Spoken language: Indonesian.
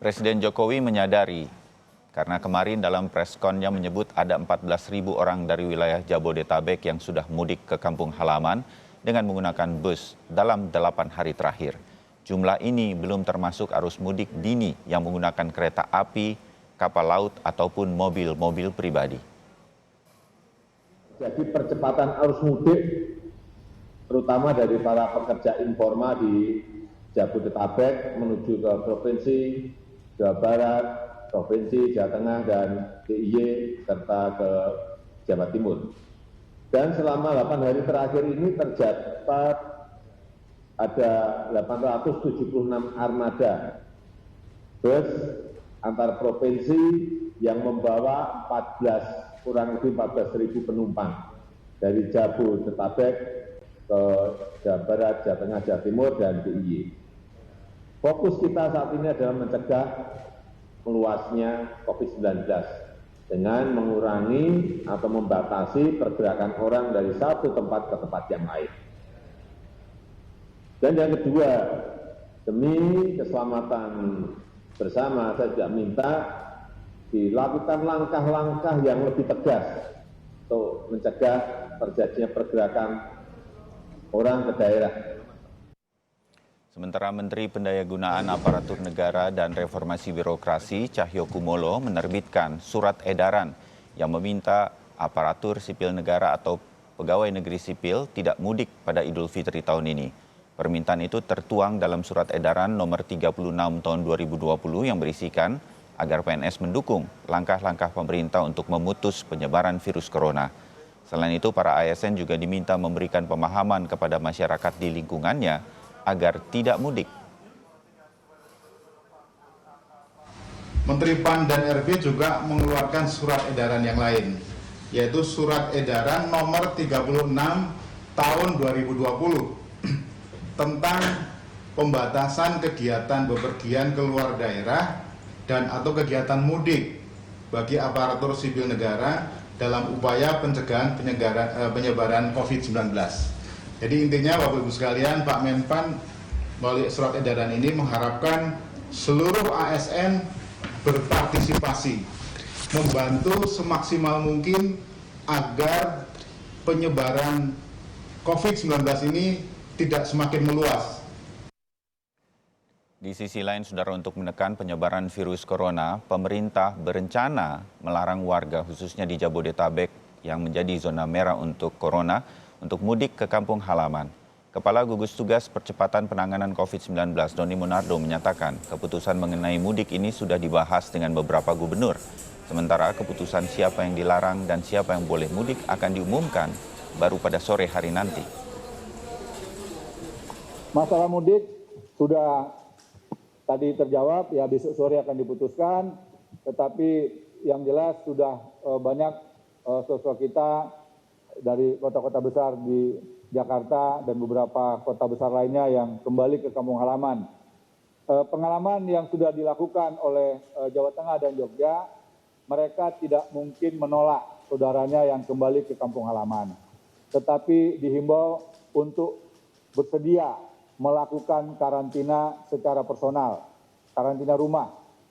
Presiden Jokowi menyadari karena kemarin dalam preskonnya menyebut ada 14.000 orang dari wilayah Jabodetabek yang sudah mudik ke kampung halaman dengan menggunakan bus dalam 8 hari terakhir. Jumlah ini belum termasuk arus mudik dini yang menggunakan kereta api, kapal laut ataupun mobil-mobil pribadi. Jadi percepatan arus mudik terutama dari para pekerja informal di Jabodetabek menuju ke Provinsi Jawa Barat, Provinsi Jawa Tengah, dan DIY, serta ke Jawa Timur. Dan selama 8 hari terakhir ini tercatat ada 876 armada bus antar provinsi yang membawa kurang lebih 14.000 penumpang dari Jabodetabek ke Jawa Barat, Jawa Tengah, Jawa Timur, dan DIY. Fokus kita saat ini adalah mencegah meluasnya COVID-19 dengan mengurangi atau membatasi pergerakan orang dari satu tempat ke tempat yang lain. Dan yang kedua, demi keselamatan bersama, saya juga minta dilakukan langkah-langkah yang lebih tegas untuk mencegah terjadinya pergerakan orang ke daerah. Sementara Menteri Pendayagunaan Aparatur Negara dan Reformasi Birokrasi Cahyokumolo menerbitkan surat edaran yang meminta aparatur sipil negara atau pegawai negeri sipil tidak mudik pada Idul Fitri tahun ini. Permintaan itu tertuang dalam surat edaran nomor 36 tahun 2020 yang berisikan agar PNS mendukung langkah-langkah pemerintah untuk memutus penyebaran virus corona. Selain itu, para ASN juga diminta memberikan pemahaman kepada masyarakat di lingkungannya agar tidak mudik. Menteri PAN dan RB juga mengeluarkan surat edaran yang lain, yaitu surat edaran nomor 36 tahun 2020 tentang pembatasan kegiatan bepergian ke luar daerah dan atau kegiatan mudik bagi aparatur sipil negara dalam upaya pencegahan penyebaran COVID-19. Jadi intinya Bapak Ibu sekalian, Pak Menpan melalui surat edaran ini mengharapkan seluruh ASN berpartisipasi, membantu semaksimal mungkin agar penyebaran COVID-19 ini tidak semakin meluas. Di sisi lain, saudara, untuk menekan penyebaran virus corona, pemerintah berencana melarang warga khususnya di Jabodetabek yang menjadi zona merah untuk corona untuk mudik ke kampung halaman. Kepala Gugus Tugas Percepatan Penanganan COVID-19 Doni Monardo menyatakan keputusan mengenai mudik ini sudah dibahas dengan beberapa gubernur. Sementara keputusan siapa yang dilarang dan siapa yang boleh mudik akan diumumkan baru pada sore hari nanti. Masalah mudik sudah tadi terjawab, ya besok sore akan diputuskan, tetapi yang jelas sudah banyak sosok kita dari kota-kota besar di Jakarta dan beberapa kota besar lainnya yang kembali ke kampung halaman. Pengalaman yang sudah dilakukan oleh Jawa Tengah dan Jogja, mereka tidak mungkin menolak saudaranya yang kembali ke kampung halaman. Tetapi dihimbau untuk bersedia melakukan karantina secara personal, karantina rumah,